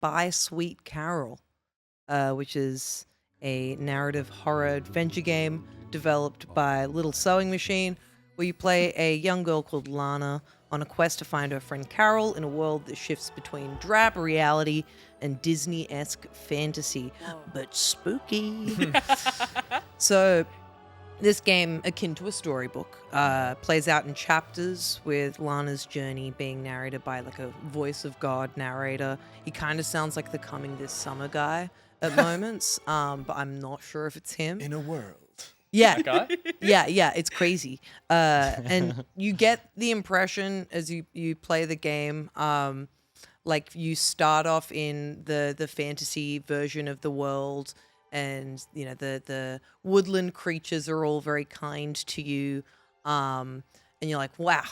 Buy Sweet Carol, which is a narrative horror adventure game developed by Little Sewing Machine, where you play a young girl called Lana on a quest to find her friend Carol in a world that shifts between drab reality and Disney-esque fantasy, but spooky. So this game, akin to a storybook, plays out in chapters with Lana's journey being narrated by like a voice of God narrator. He kind of sounds like the Coming This Summer guy at moments, but I'm not sure if it's him. In a world. Yeah, That guy? yeah, it's crazy. And you get the impression as you play the game, like you start off in the fantasy version of the world, and you know the woodland creatures are all very kind to you, and you're like, wow,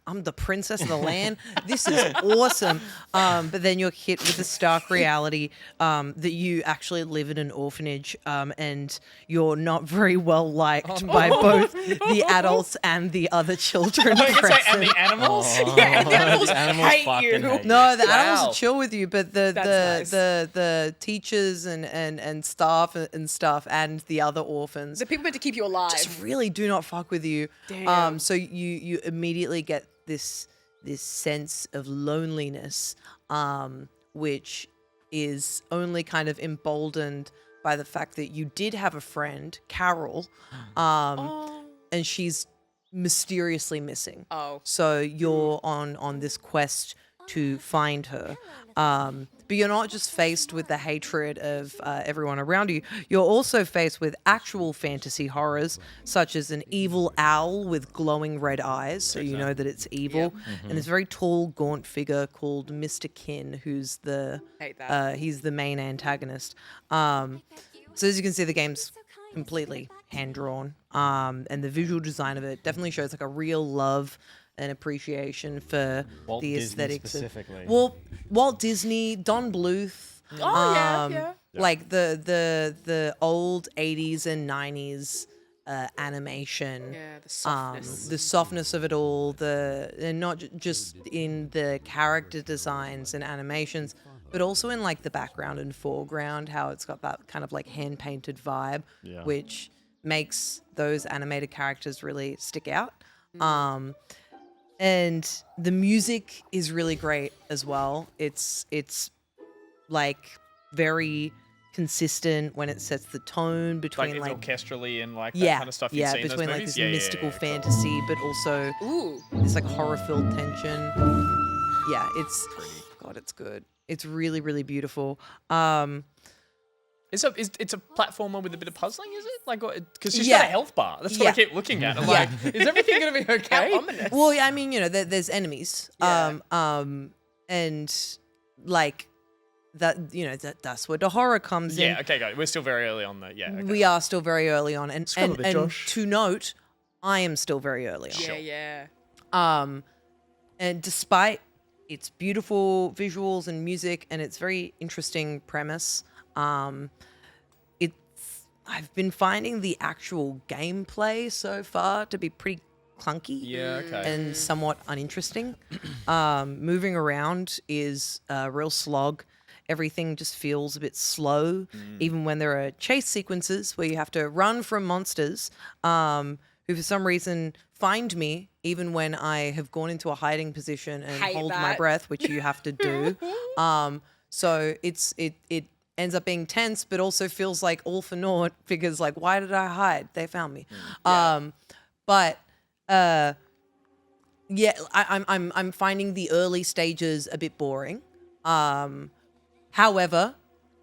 I'm the princess of the land. This is awesome. But then you're hit with the stark reality that you actually live in an orphanage, and you're not very well liked by both the adults and the other children I was gonna say, present. and the animals? Yeah, the animals hate fucking you. hate No, the Wow. animals are chill with you, but That's the teachers and staff and stuff and the other orphans The people meant to keep you alive. just really do not fuck with you. Damn. So you immediately get this sense of loneliness, which is only kind of emboldened by the fact that you did have a friend, Carol, and she's mysteriously missing. Oh. So you're on this quest to find her. But you're not just faced with the hatred of everyone around you. You're also faced with actual fantasy horrors, such as an evil owl with glowing red eyes, so you know that it's evil. And this very tall, gaunt figure called Mr. Kin, who's Hate that. he's the main antagonist. So as you can see, the game's completely hand-drawn. And the visual design of it definitely shows like a real love and appreciation for Walt the Disney aesthetics specifically. Well, Walt Disney, Don Bluth, Oh, yeah. like the old 80s and 90s animation. Yeah, the softness. The softness of it all, and not just in the character designs and animations, but also in like the background and foreground, how it's got that kind of like hand painted vibe, Yeah. which makes those animated characters really stick out. And the music is really great as well. It's like very consistent when it sets the tone Like between it's like orchestrally and like that yeah, kind of stuff you've yeah, seen in those between like movies? this Yeah, yeah, mystical cool. fantasy, but also Ooh. this like horror-filled tension. Yeah, it's good. It's really, really beautiful. It's a platformer with a bit of puzzling, is it? Like, because she's Yeah. got a health bar. That's what I Yeah. keep looking at. I'm Yeah. like, is everything going to be okay? How ominous. Well, I mean, you know, there's enemies. Yeah. And like that, you know, that's where the horror comes in. Yeah, okay, go. We're still very early on that. Yeah, okay. We are still very early on, and Scrub a bit, and Josh. to note, I am still very early on. Yeah, yeah. And despite its beautiful visuals and music and its very interesting premise, I've been finding the actual gameplay so far to be pretty clunky. Yeah, okay. And somewhat uninteresting. Moving around is a real slog. Everything just feels a bit slow, even when there are chase sequences where you have to run from monsters who for some reason find me even when I have gone into a hiding position and Hate hold my that. breath, which you have to do. So it ends up being tense, but also feels like all for naught because like, why did I hide? They found me. But yeah, I'm finding the early stages a bit boring. However,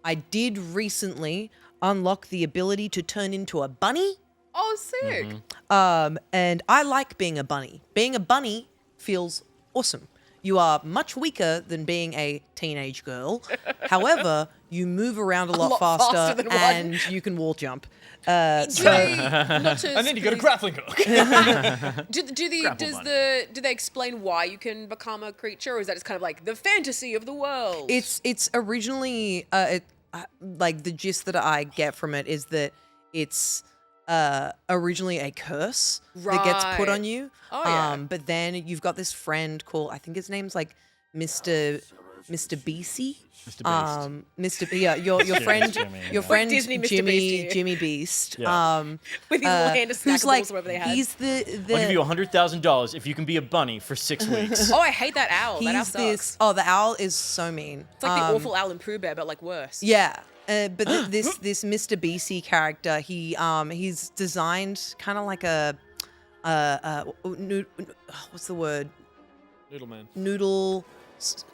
I did recently unlock the ability to turn into a bunny. Oh, sick. And I like being a bunny. Being a bunny feels awesome. You are much weaker than being a teenage girl. However, you move around a lot, faster faster than one. and you can wall jump. Do they, not to And then you got a grappling hook. do they explain why you can become a creature, or is that just kind of like the fantasy of the world? It's originally like the gist that I get from it is that it's originally a curse that gets put Right. on you. Oh, yeah. But then you've got this friend called, I think his name's like Mr. Mr. Beastie. Mr. Beast. Your friend, Jimmy, your yeah. friend Disney Mr. Jimmy, Beast. Jimmy Beast. Yeah. With his little hand of who's snackables, like whatever they had. he's the I'll give you $100,000 if you can be a bunny for 6 weeks. Oh, I hate that owl. That owl he's sucks. this. Oh, the owl is so mean. It's like the awful owl in Pooh Bear, but like worse. Yeah. But this Mr. Beastie character, he's designed kind of like a what's the word? Noodle man. Noodle.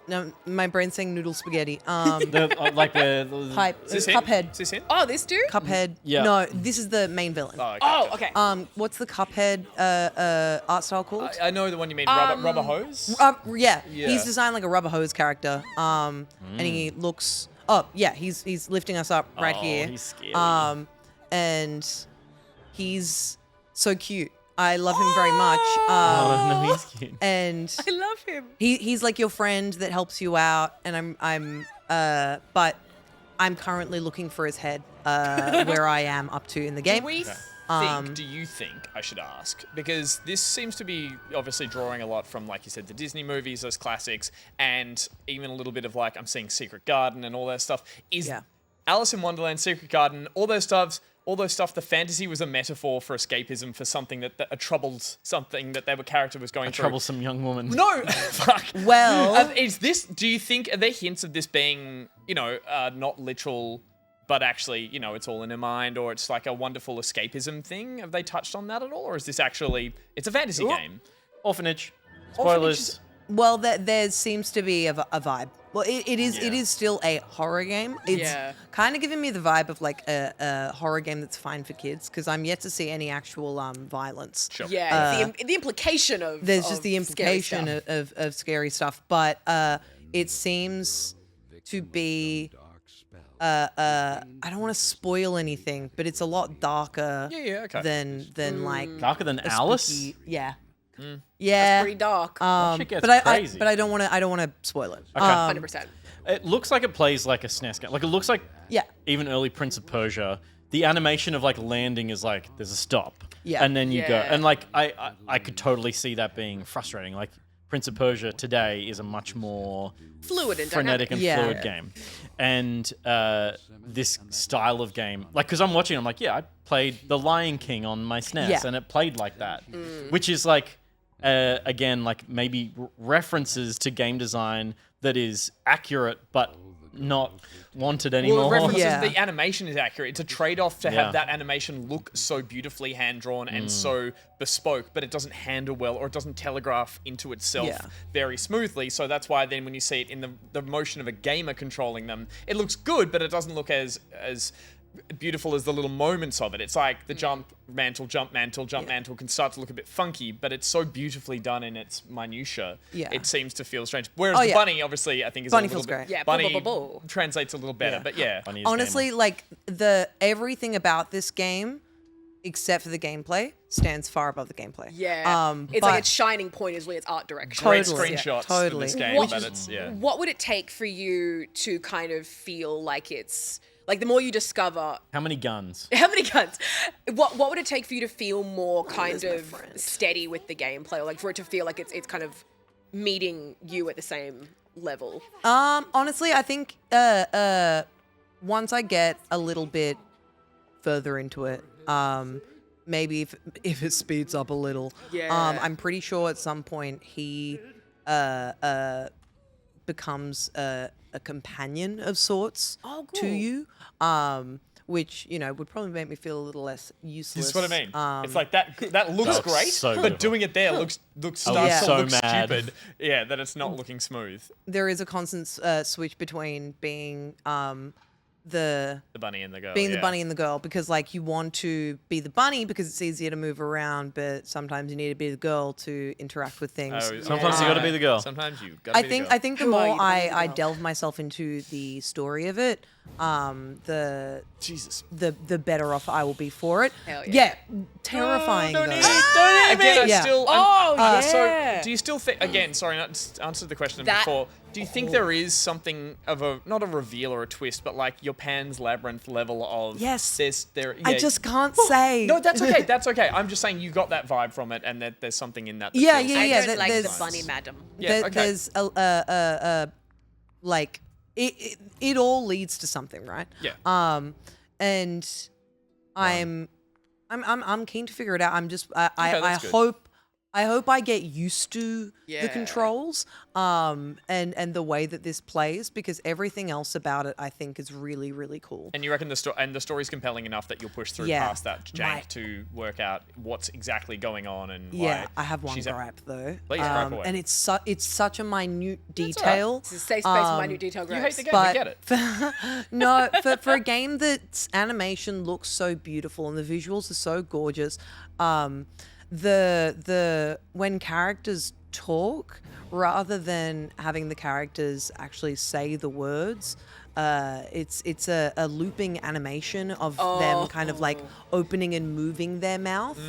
No, my brain's saying noodle spaghetti. Like the Pipe. Is this him? Cuphead. Is this him? Oh, this dude? Cuphead. Yeah. No, this is the main villain. Oh, okay. Oh, okay. What's the Cuphead art style called? I know the one you mean. Rubber hose. Yeah, Yeah. he's designed like a rubber hose character. And he looks. Oh yeah, he's lifting us up right here. He's scary. And he's so cute. I love him very much. Oh, no, he's cute. And I love him. he's like your friend that helps you out. And but I'm currently looking for his head where I am up to in the game. Do you think, I should ask, because this seems to be obviously drawing a lot from, like you said, the Disney movies, those classics, and even a little bit of like, I'm seeing Secret Garden and all that stuff. Is Alice in Wonderland, Secret Garden, all those stuff, the fantasy was a metaphor for escapism, for something that a troubled something that their character was going through. Troublesome young woman. No, fuck. Well, Is this, do you think, are there hints of this being, not literal, but actually, it's all in her mind, or it's like a wonderful escapism thing? Have they touched on that at all? Or is this actually, it's a fantasy game? Orphanage. Spoilers. well, there seems to be a vibe. Well, it is still a horror game. It's kind of giving me the vibe of like a horror game that's fine for kids, because I'm yet to see any actual violence. Sure. Yeah, the implication of There's just the scary implication stuff. of scary stuff, but it seems to be. I don't want to spoil anything, but it's a lot darker okay. than like Darker than a Alice? spooky- yeah. That's Yeah. pretty dark. Shit gets But crazy. I don't want to spoil it. 100%. It looks like it plays like a SNES game. Like, it looks like Yeah. even early Prince of Persia. The animation of like landing is like there's a stop. Yeah. And then you go. Yeah. And like I could totally see that being frustrating. Like Prince of Persia today is a much more Fluid and frenetic dynamic. and Yeah. fluid game. And this style of game, like, because I'm watching, I'm like, yeah, I played The Lion King on my SNES, Yeah. and it played like that, which is like, again, like maybe references to game design that is accurate but not wanted anymore. Well, the references, Yeah. the animation is accurate. It's a trade-off to Yeah. have that animation look so beautifully hand-drawn and so bespoke, but it doesn't handle well, or it doesn't telegraph into itself Yeah. very smoothly. So that's why then when you see it in the motion of a gamer controlling them, it looks good, but it doesn't look as beautiful as the little moments of it. It's like the jump mantle can start to look a bit funky, but it's so beautifully done in its minutia. Yeah. It seems to feel strange. Whereas Oh, the yeah. bunny, obviously, I think is Bunny a little feels bit. great. Yeah, Bunny boo. translates a little better, Yeah. but yeah. Funny as Honestly, like everything about this game, except for the gameplay, stands far above the gameplay. Yeah. It's but- like its shining point is with its art direction. Great Totally. screenshots Totally. in this game, What- but it's What would it take for you to kind of feel like it's like the more you discover How many guns? how many guns? What would it take for you to feel more kind there's my of friend. steady with the gameplay, or like for it to feel like it's kind of meeting you at the same level? Honestly, I think once I get a little bit further into it, maybe if it speeds up a little, Yeah. I'm pretty sure at some point he becomes a companion of sorts Oh, to cool. you, which would probably make me feel a little less useless. This is what I mean. It's like that looks looks great, so but beautiful. doing it there looks I was starts to so look mad. stupid. Yeah, that it's not looking smooth. there is a constant switch between being the bunny and the girl. the bunny and the girl, because like you want to be the bunny because it's easier to move around, but sometimes you need to be the girl to interact with things. Sometimes you gotta be the girl. Sometimes you gotta be the girl. I think the Who are more you, the bunny or the I girl? delve myself into the story of it, the Jesus. better off I will be for it. Hell yeah. Terrifying Don't though. eat it. Again, I Yeah. still. Oh, yeah. So, do you still think? Again, sorry, not to answer the question That- before. Do you think there is something of a not a reveal or a twist, but like your Pan's Labyrinth level of Yes. There. I yeah. just can't say. No, that's okay. That's okay. I'm just saying you got that vibe from it, and that there's something in that. That Yeah, feels yeah, I yeah. don't like the there's- bunny, madam. Yeah, okay. There's a like it all leads to something, right? Yeah. And I'm keen to figure it out. I'm just Okay, I that's good. hope I get used to the Yeah. controls and the way that this plays, because everything else about it I think is really, really cool. And you reckon the story's compelling enough that you'll push through Yeah. past that jank to work out what's exactly going on and Yeah, why I have one she's gripe though. Please, gripe away. And it's such a minute all right. detail. It's a safe space for minute detail You grapes. hate the game, I get it. No, for a game that's animation looks so beautiful and the visuals are so gorgeous, the when characters talk, rather than having the characters actually say the words, it's a looping animation of them kind of like opening and moving their mouth.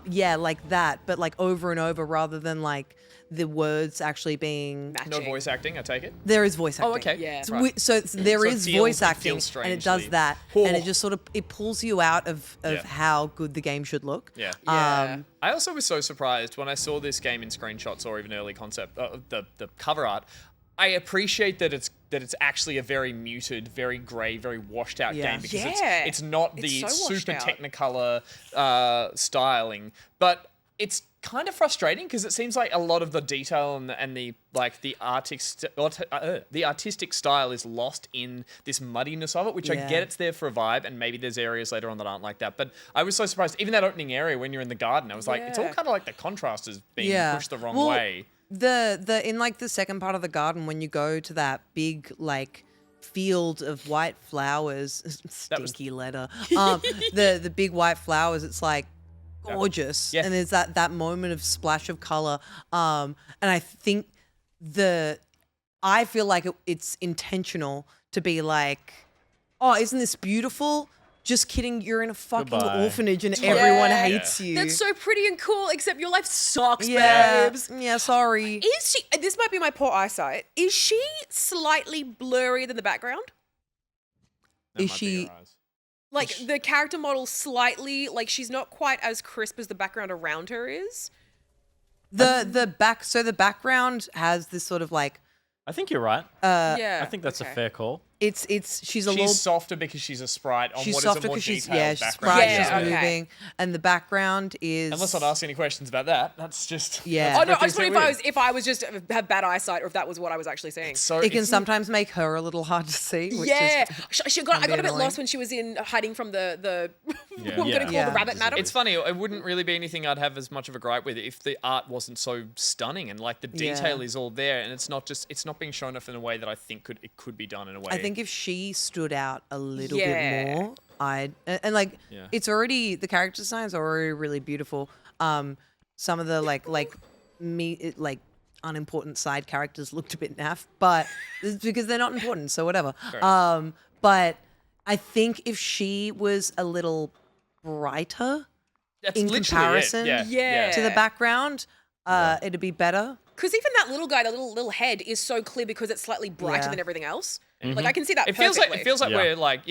Yeah, like that, but like over and over, rather than like the words actually being. Matching. No voice acting, I take it. There is voice acting. Oh, okay. Yeah. So, Right. there So it is feels- voice it acting, feels and it does strangely- that, Oh. and it just sort of it pulls you out of Yeah. how good the game should look. Yeah. Yeah. I also was so surprised when I saw this game in screenshots or even early concept, the cover art. I appreciate that it's actually a very muted, very grey, very washed out Yeah. game because Yeah. it's not It's the so washed super out. Technicolor styling, but it's kind of frustrating because it seems like a lot of the detail and the artistic style is lost in this muddiness of it, which I Yeah. get it's there for a vibe, and maybe there's areas later on that aren't like that. But I was so surprised, even that opening area when you're in the garden, I was like, it's all Yeah. kind of like the contrast is being Yeah. pushed the wrong Well, way. The in like the second part of the garden, when you go to that big like field of white flowers, That was- stinky letter. The big white flowers, it's like gorgeous, Yeah. and there's that moment of splash of color. And I think I feel like it's intentional to be like, oh, isn't this beautiful? Just kidding, you're in a fucking Goodbye. orphanage and everyone Yeah. hates you. That's so pretty and cool, except your life sucks, yeah, babes. yeah, sorry. Is she? This might be my poor eyesight. Is she slightly blurrier than the background? That Is might be she- your eyes. Like the character model slightly, like she's not quite as crisp as the background around her is. The background has this sort of like I think you're right. Yeah, I think that's okay. a fair call. she's a little She's softer because she's a sprite on she's what is a softer more because she's detailed she's background. bright, Yeah, she's okay. moving, and the background is. And let's not ask any questions about that. That's just Yeah. Oh no, that's I just wondered weird. if I was just have bad eyesight or if that was what I was actually seeing. So It can it's- sometimes make her a little hard to see. Which Yeah, is, I got a bit annoying. lost when she was in hiding from the Yeah. I'm gonna call Yeah. the rabbit madam. It's funny. It wouldn't really be anything I'd have as much of a gripe with if the art wasn't so stunning and like the detail Yeah. is all there and it's not being shown off in a way that I think it could be done in a way. I think if she stood out a little Yeah. bit more, and like Yeah. it's already the character designs are already really beautiful. Some of the like unimportant side characters looked a bit naff, but it's because they're not important, so whatever. But I think if she was a little brighter That's in literally it. comparison Yeah. to the background, it'd be better. Because even that little guy, the little head, is so clear because it's slightly brighter Yeah. than everything else. Like I can see that. It feels perfectly. like Yeah. we're like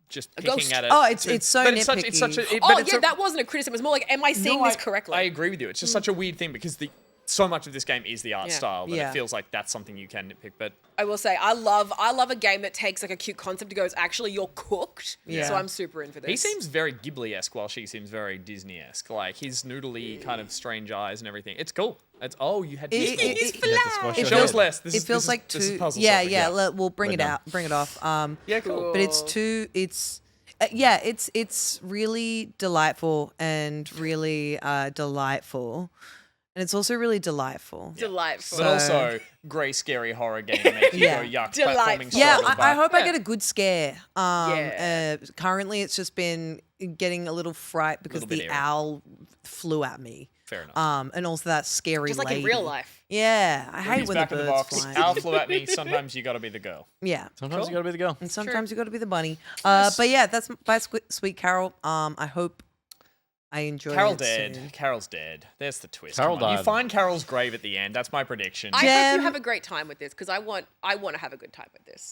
just picking ghost. at it. Oh, it's so but it's such a. nitpicky. Oh but it's yeah, a- that wasn't a criticism. It's more like, am I seeing No, this correctly? I agree with you. It's just such a weird thing because so much of this game is the art Yeah. style that Yeah. it feels like that's something you can nitpick. But I will say, I love a game that takes like a cute concept and goes, actually, you're cooked. Yeah. So I'm super in for this. he seems very Ghibli-esque while she seems very Disney-esque. Like his noodly kind of strange eyes and everything. It's cool. It's you had It- Disney. it- You had to squash It your Show feels us less. This it is- feels this like is- this is too. puzzle Yeah, solving. yeah. Yeah. We'll bring We're it done. out. Bring it off. Yeah, cool. But it's too. It's really delightful and really delightful, and it's also really delightful. delightful. But also, grey, scary horror game making Yeah. you go yuck. Delightful. Platforming Yeah, style, I but- hope I yeah. get a good scare. Yeah. Currently, it's just been getting a little fright because Little bit the eerie. owl flew at me. Fair enough. And also that scary Just like lady. in real life. Yeah, I hate He's when the back in the birds box. fly. Owl flew at me. Sometimes you got to be the girl. Yeah. Sometimes you gotta be the girl. And sometimes you got to be the bunny. But yeah, that's by Sweet Carol. I hope I enjoy Carol it dead. soon. Carol's dead. There's the twist. Carol Come on. You died. find Carol's grave at the end. That's my prediction. I hope Jen- you have a great time with this because I want to have a good time with this.